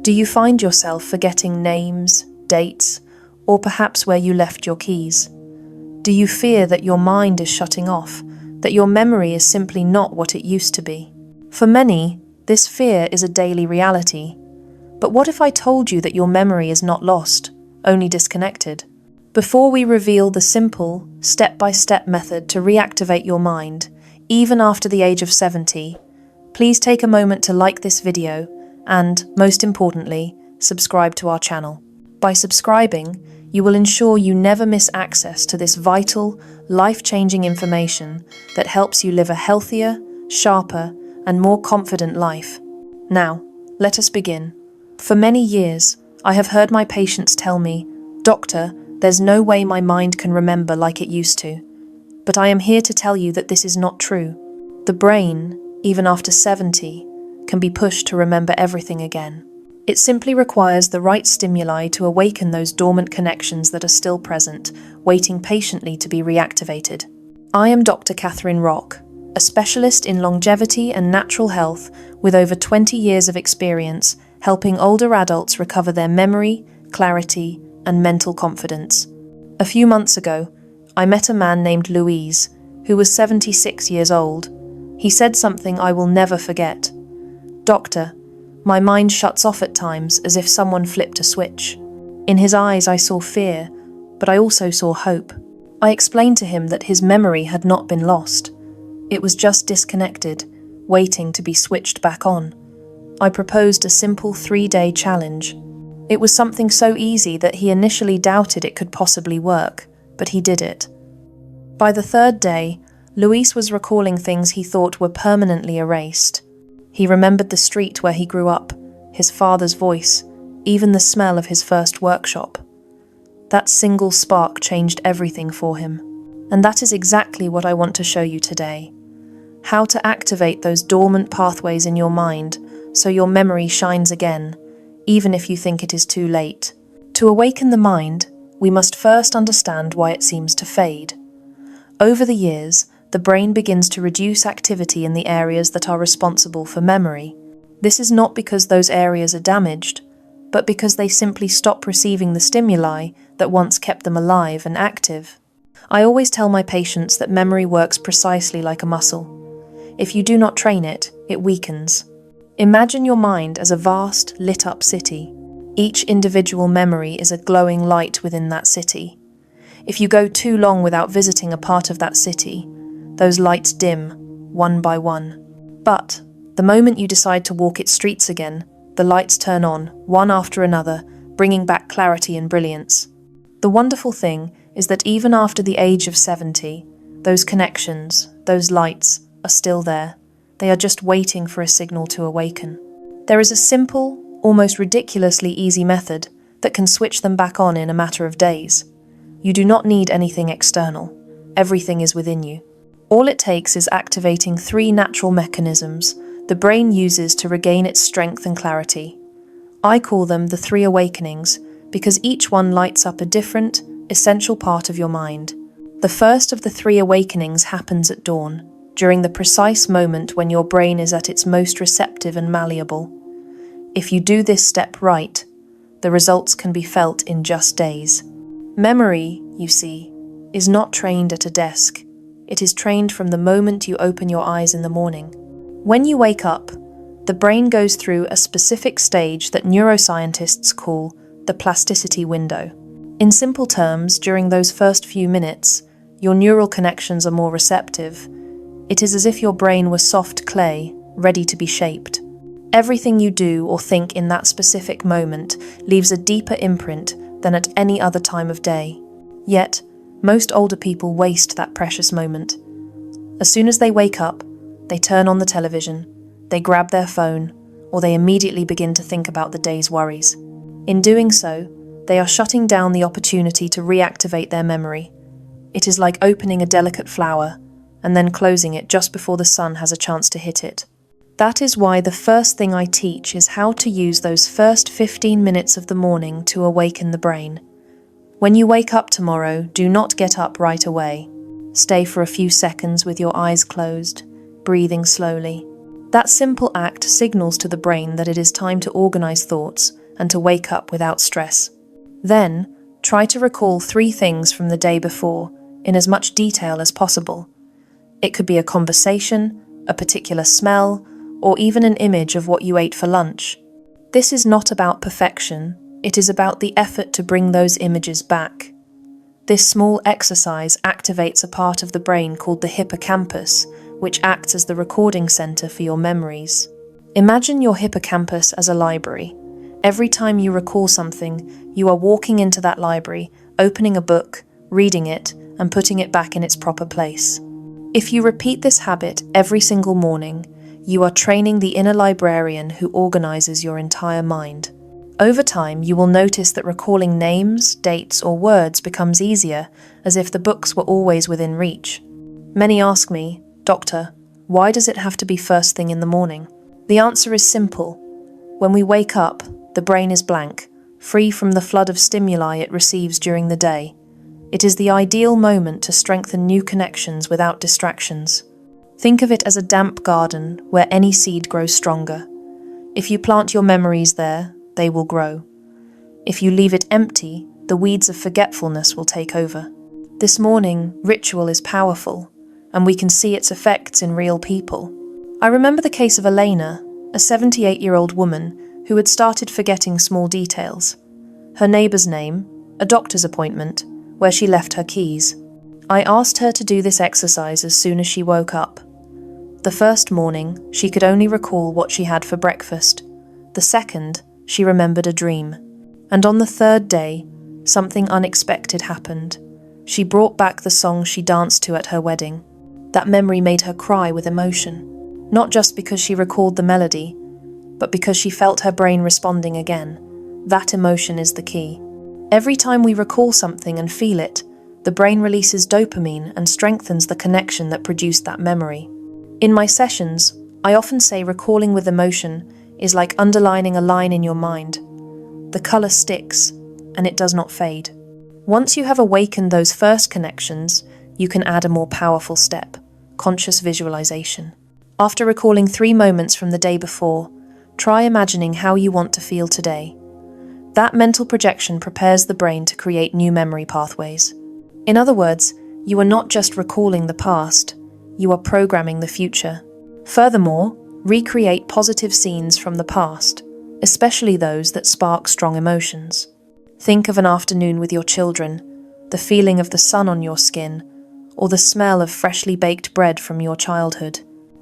Do you find yourself forgetting names, dates, or perhaps where you left your keys? Do you fear that your mind is shutting off, that your memory is simply not what it used to be? For many, this fear is a daily reality. But what if I told you that your memory is not lost, only disconnected? Before we reveal the simple, step-by-step method to reactivate your mind, even after the age of 70, please take a moment to like this video and, most importantly, subscribe to our channel. By subscribing, you will ensure you never miss access to this vital, life-changing information that helps you live a healthier, sharper, and more confident life. Now, let us begin. For many years, I have heard my patients tell me, "Doctor, there's no way my mind can remember like it used to." But I am here to tell you that this is not true. The brain, even after 70, can be pushed to remember everything again. It simply requires the right stimuli to awaken those dormant connections that are still present, waiting patiently to be reactivated. I am Dr. Katherine Rocke, a specialist in longevity and natural health with over 20 years of experience helping older adults recover their memory, clarity, and mental confidence. A few months ago, I met a man named Louise, who was 76 years old. He said something I will never forget. "Doctor, my mind shuts off at times as if someone flipped a switch." In his eyes I saw fear, but I also saw hope. I explained to him that his memory had not been lost. It was just disconnected, waiting to be switched back on. I proposed a simple 3-day challenge. It was something so easy that he initially doubted it could possibly work, but he did it. By the 3rd day, Luis was recalling things he thought were permanently erased. He remembered the street where he grew up, his father's voice, even the smell of his first workshop. That single spark changed everything for him. And that is exactly what I want to show you today. How to activate those dormant pathways in your mind so your memory shines again, even if you think it is too late. To awaken the mind, we must first understand why it seems to fade. Over the years, the brain begins to reduce activity in the areas that are responsible for memory. This is not because those areas are damaged, but because they simply stop receiving the stimuli that once kept them alive and active. I always tell my patients that memory works precisely like a muscle. If you do not train it, it weakens. Imagine your mind as a vast, lit-up city. Each individual memory is a glowing light within that city. If you go too long without visiting a part of that city, those lights dim, one by one. But the moment you decide to walk its streets again, the lights turn on, one after another, bringing back clarity and brilliance. The wonderful thing is that even after the age of 70, those connections, those lights, are still there. They are just waiting for a signal to awaken. There is a simple, almost ridiculously easy method that can switch them back on in a matter of days. You do not need anything external. Everything is within you. All it takes is activating 3 natural mechanisms the brain uses to regain its strength and clarity. I call them the 3 awakenings because each one lights up a different, essential part of your mind. The first of the 3 awakenings happens at dawn, during the precise moment when your brain is at its most receptive and malleable. If you do this step right, the results can be felt in just days. Memory, you see, is not trained at a desk. It is trained from the moment you open your eyes in the morning. When you wake up, the brain goes through a specific stage that neuroscientists call the plasticity window. In simple terms, during those first few minutes, your neural connections are more receptive. It is as if your brain was soft clay, ready to be shaped. Everything you do or think in that specific moment leaves a deeper imprint than at any other time of day. Yet, most older people waste that precious moment. As soon as they wake up, they turn on the television, they grab their phone, or they immediately begin to think about the day's worries. In doing so, they are shutting down the opportunity to reactivate their memory. It is like opening a delicate flower and then closing it just before the sun has a chance to hit it. That is why the first thing I teach is how to use those first 15 minutes of the morning to awaken the brain. When you wake up tomorrow, do not get up right away. Stay for a few seconds with your eyes closed, breathing slowly. That simple act signals to the brain that it is time to organize thoughts and to wake up without stress. Then, try to recall 3 things from the day before in as much detail as possible. It could be a conversation, a particular smell, or even an image of what you ate for lunch. This is not about perfection, it is about the effort to bring those images back. This small exercise activates a part of the brain called the hippocampus, which acts as the recording center for your memories. Imagine your hippocampus as a library. Every time you recall something, you are walking into that library, opening a book, reading it, and putting it back in its proper place. If you repeat this habit every single morning, you are training the inner librarian who organizes your entire mind. Over time, you will notice that recalling names, dates, or words becomes easier, as if the books were always within reach. Many ask me, "Doctor, why does it have to be first thing in the morning?" The answer is simple. When we wake up, the brain is blank, free from the flood of stimuli it receives during the day. It is the ideal moment to strengthen new connections without distractions. Think of it as a damp garden where any seed grows stronger. If you plant your memories there, they will grow. If you leave it empty, the weeds of forgetfulness will take over. This morning, ritual is powerful, and we can see its effects in real people. I remember the case of Elena, a 78-year-old woman who had started forgetting small details. Her neighbor's name, a doctor's appointment, where she left her keys. I asked her to do this exercise as soon as she woke up. The first morning, she could only recall what she had for breakfast. The second, she remembered a dream. And on the third day, something unexpected happened. She brought back the song she danced to at her wedding. That memory made her cry with emotion, not just because she recalled the melody, but because she felt her brain responding again. That emotion is the key. Every time we recall something and feel it, the brain releases dopamine and strengthens the connection that produced that memory. In my sessions, I often say recalling with emotion is like underlining a line in your mind. The color sticks, and it does not fade. Once you have awakened those first connections, you can add a more powerful step: conscious visualization. After recalling 3 moments from the day before, try imagining how you want to feel today. That mental projection prepares the brain to create new memory pathways. In other words, you are not just recalling the past, you are programming the future. Furthermore, recreate positive scenes from the past, especially those that spark strong emotions. Think of an afternoon with your children, the feeling of the sun on your skin, or the smell of freshly baked bread from your childhood.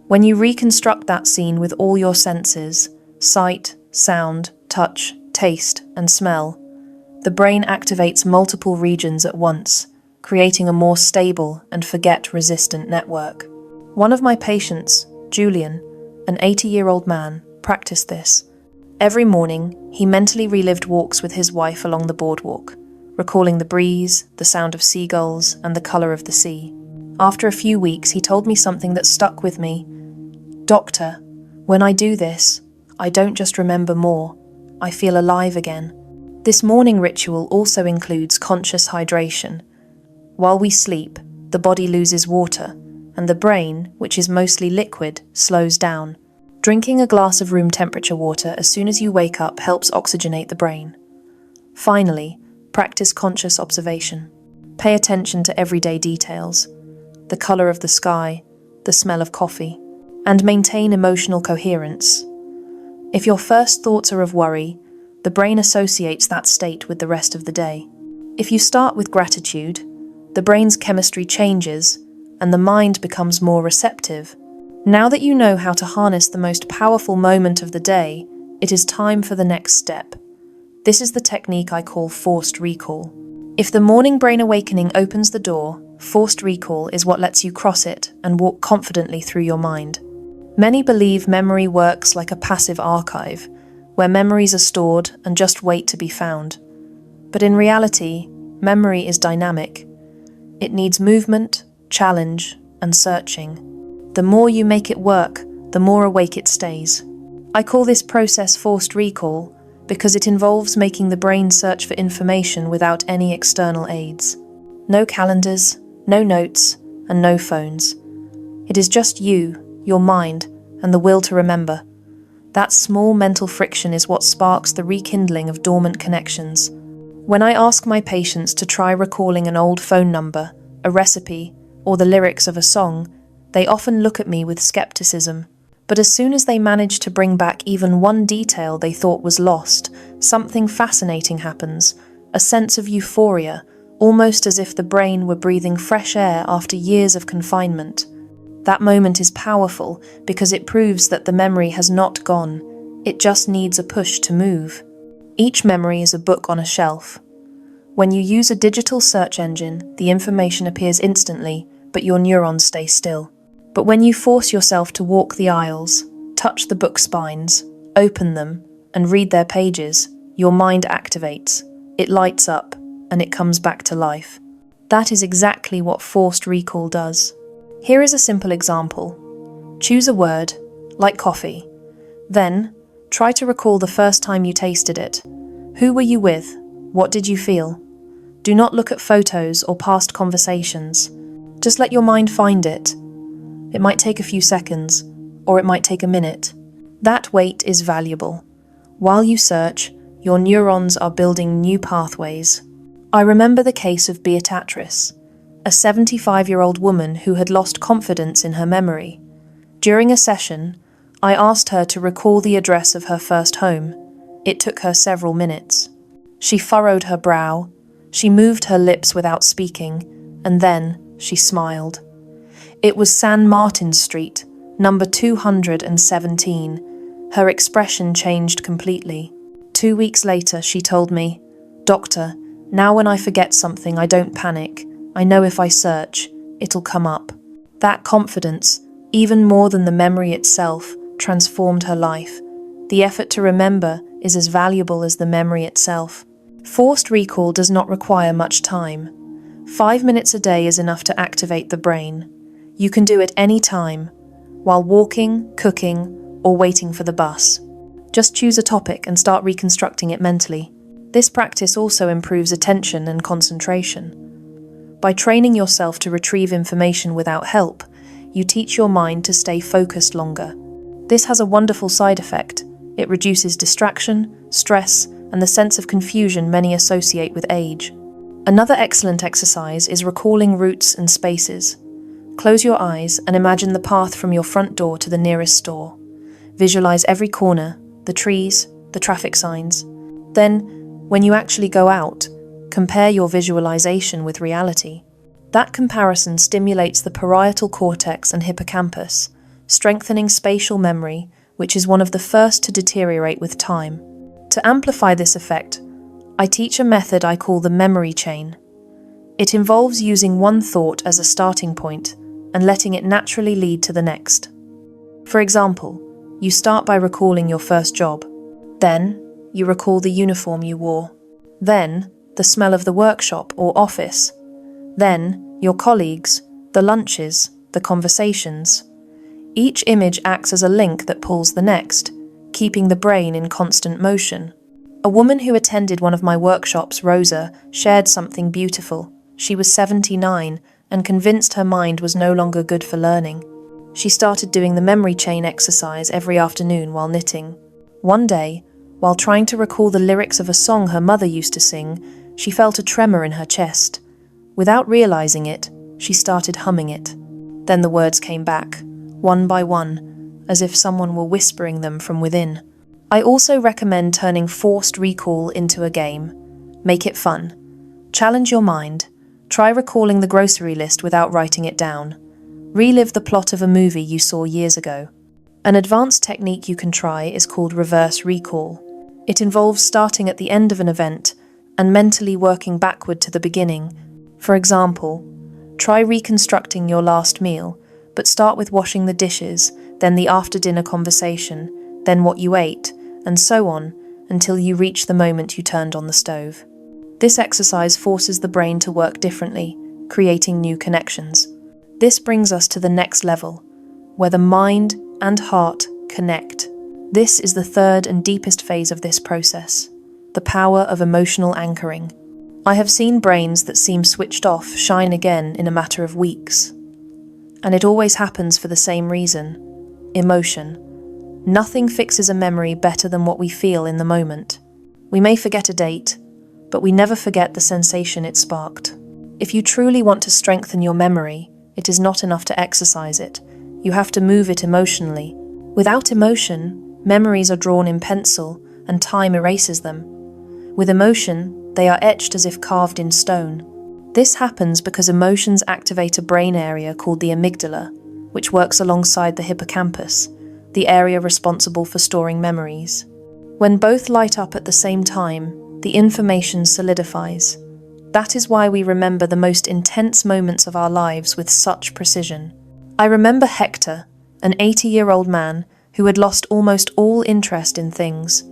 When you reconstruct that scene with all your senses, sight, sound, touch, taste, and smell, the brain activates multiple regions at once, creating a more stable and forget-resistant network. One of my patients, Julian, an 80-year-old man, practiced this. Every morning, he mentally relived walks with his wife along the boardwalk, recalling the breeze, the sound of seagulls, and the color of the sea. After a few weeks, he told me something that stuck with me. "Doctor, when I do this, I don't just remember more, I feel alive again." This morning ritual also includes conscious hydration. While we sleep, the body loses water, and the brain, which is mostly liquid, slows down. Drinking a glass of room temperature water as soon as you wake up helps oxygenate the brain. Finally, practice conscious observation. Pay attention to everyday details, the color of the sky, the smell of coffee, and maintain emotional coherence. If your first thoughts are of worry, the brain associates that state with the rest of the day. If you start with gratitude, the brain's chemistry changes and the mind becomes more receptive. Now that you know how to harness the most powerful moment of the day, it is time for the next step. This is the technique I call forced recall. If the morning brain awakening opens the door, forced recall is what lets you cross it and walk confidently through your mind. Many believe memory works like a passive archive, where memories are stored and just wait to be found. But in reality, memory is dynamic. It needs movement, challenge, and searching. The more you make it work, the more awake it stays. I call this process forced recall because it involves making the brain search for information without any external aids. No calendars, no notes, and no phones. It is just you, your mind, and the will to remember. That small mental friction is what sparks the rekindling of dormant connections. When I ask my patients to try recalling an old phone number, a recipe, or the lyrics of a song, they often look at me with skepticism. But as soon as they manage to bring back even one detail they thought was lost, something fascinating happens, a sense of euphoria, almost as if the brain were breathing fresh air after years of confinement. That moment is powerful because it proves that the memory has not gone, it just needs a push to move. Each memory is a book on a shelf. When you use a digital search engine, the information appears instantly, but your neurons stay still. But when you force yourself to walk the aisles, touch the book spines, open them, and read their pages, your mind activates, it lights up, and it comes back to life. That is exactly what forced recall does. Here is a simple example. Choose a word, like coffee. Then, try to recall the first time you tasted it. Who were you with? What did you feel? Do not look at photos or past conversations. Just let your mind find it. It might take a few seconds, or it might take a minute. That wait is valuable. While you search, your neurons are building new pathways. I remember the case of Beatrice, a 75-year-old woman who had lost confidence in her memory. During a session, I asked her to recall the address of her first home. It took her several minutes. She furrowed her brow, she moved her lips without speaking, and then she smiled. It was San Martin Street, number 217. Her expression changed completely. 2 weeks later, she told me, "Doctor, now when I forget something, I don't panic. I know if I search, it'll come up." That confidence, even more than the memory itself, transformed her life. The effort to remember is as valuable as the memory itself. Forced recall does not require much time. 5 minutes a day is enough to activate the brain. You can do it any time, while walking, cooking, or waiting for the bus. Just choose a topic and start reconstructing it mentally. This practice also improves attention and concentration. By training yourself to retrieve information without help, you teach your mind to stay focused longer. This has a wonderful side effect. It reduces distraction, stress, and the sense of confusion many associate with age. Another excellent exercise is recalling routes and spaces. Close your eyes and imagine the path from your front door to the nearest store. Visualize every corner, the trees, the traffic signs. Then, when you actually go out, compare your visualization with reality. That comparison stimulates the parietal cortex and hippocampus, strengthening spatial memory, which is one of the first to deteriorate with time. To amplify this effect, I teach a method I call the memory chain. It involves using one thought as a starting point and letting it naturally lead to the next. For example, you start by recalling your first job. Then, you recall the uniform you wore. Then, the smell of the workshop or office. Then, your colleagues, the lunches, the conversations. Each image acts as a link that pulls the next, keeping the brain in constant motion. A woman who attended one of my workshops, Rosa, shared something beautiful. She was 79 and convinced her mind was no longer good for learning. She started doing the memory chain exercise every afternoon while knitting. One day, while trying to recall the lyrics of a song her mother used to sing, she felt a tremor in her chest. Without realizing it, she started humming it. Then the words came back, one by one, as if someone were whispering them from within. I also recommend turning forced recall into a game. Make it fun. Challenge your mind. Try recalling the grocery list without writing it down. Relive the plot of a movie you saw years ago. An advanced technique you can try is called reverse recall. It involves starting at the end of an event and mentally working backward to the beginning. For example, try reconstructing your last meal, but start with washing the dishes, then the after-dinner conversation, then what you ate, and so on, until you reach the moment you turned on the stove. This exercise forces the brain to work differently, creating new connections. This brings us to the next level, where the mind and heart connect. This is the third and deepest phase of this process, the power of emotional anchoring. I have seen brains that seem switched off shine again in a matter of weeks. And it always happens for the same reason. emotion. Nothing fixes a memory better than what we feel in the moment. We may forget a date, but we never forget the sensation it sparked. If you truly want to strengthen your memory, it is not enough to exercise it. You have to move it emotionally. Without emotion, memories are drawn in pencil and time erases them. With emotion, they are etched as if carved in stone. This happens because emotions activate a brain area called the amygdala, which works alongside the hippocampus, the area responsible for storing memories. When both light up at the same time, the information solidifies. That is why we remember the most intense moments of our lives with such precision. I remember Hector, an 80-year-old man who had lost almost all interest in things.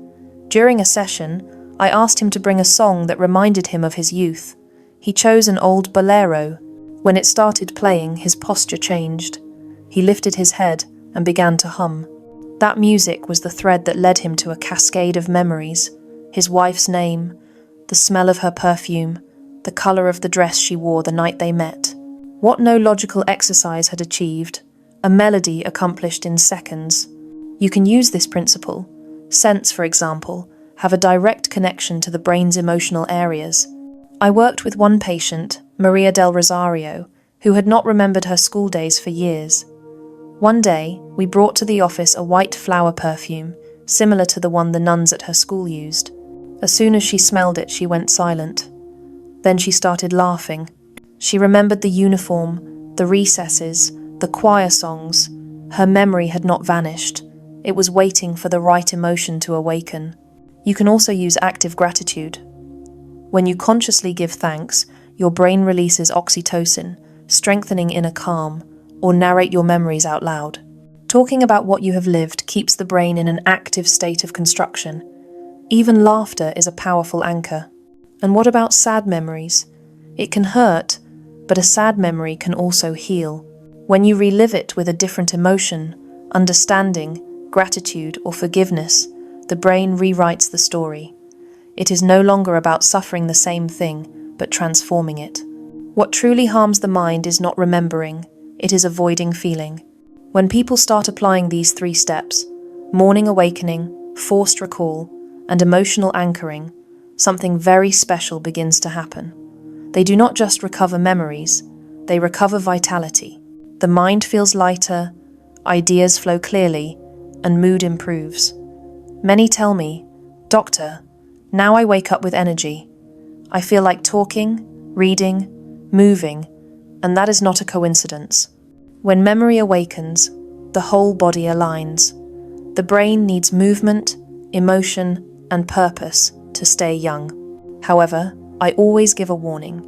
During a session, I asked him to bring a song that reminded him of his youth. He chose an old bolero. When it started playing, his posture changed. He lifted his head and began to hum. That music was the thread that led him to a cascade of memories. His wife's name, the smell of her perfume, the colour of the dress she wore the night they met. What no logical exercise had achieved, a melody accomplished in seconds. You can use this principle. Scents, for example, have a direct connection to the brain's emotional areas. I worked with one patient, Maria del Rosario, who had not remembered her school days for years. One day, we brought to the office a white flower perfume, similar to the one the nuns at her school used. As soon as she smelled it, she went silent. Then she started laughing. She remembered the uniform, the recesses, the choir songs. Her memory had not vanished. It was waiting for the right emotion to awaken. You can also use active gratitude. When you consciously give thanks, your brain releases oxytocin, strengthening inner calm, or narrate your memories out loud. Talking about what you have lived keeps the brain in an active state of construction. Even laughter is a powerful anchor. And what about sad memories? It can hurt, but a sad memory can also heal. When you relive it with a different emotion, understanding, gratitude, or forgiveness, the brain rewrites the story. It is no longer about suffering the same thing, but transforming it. What truly harms the mind is not remembering, it is avoiding feeling. When people start applying these 3 steps, morning awakening, forced recall, and emotional anchoring, something very special begins to happen. They do not just recover memories, they recover vitality. The mind feels lighter, ideas flow clearly, and mood improves. Many tell me, "Doctor, now I wake up with energy. I feel like talking, reading, moving, and that is not a coincidence." When memory awakens, the whole body aligns. The brain needs movement, emotion, and purpose to stay young. However, I always give a warning.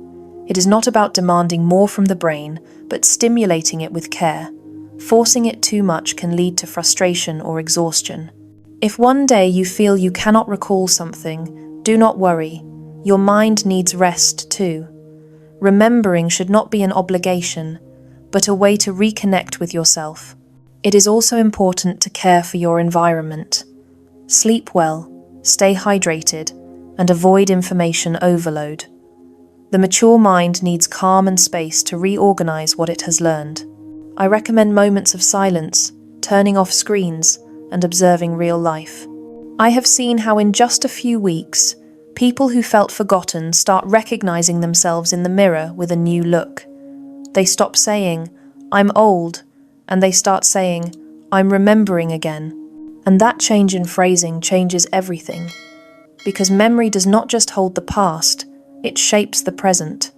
It is not about demanding more from the brain, but stimulating it with care. Forcing it too much can lead to frustration or exhaustion. If one day you feel you cannot recall something, do not worry. Your mind needs rest too. Remembering should not be an obligation, but a way to reconnect with yourself. It is also important to care for your environment. Sleep well, stay hydrated, and avoid information overload. The mature mind needs calm and space to reorganize what it has learned. I recommend moments of silence, turning off screens, and observing real life. I have seen how in just a few weeks, people who felt forgotten start recognizing themselves in the mirror with a new look. They stop saying, "I'm old," and they start saying, "I'm remembering again." And that change in phrasing changes everything. Because memory does not just hold the past, it shapes the present.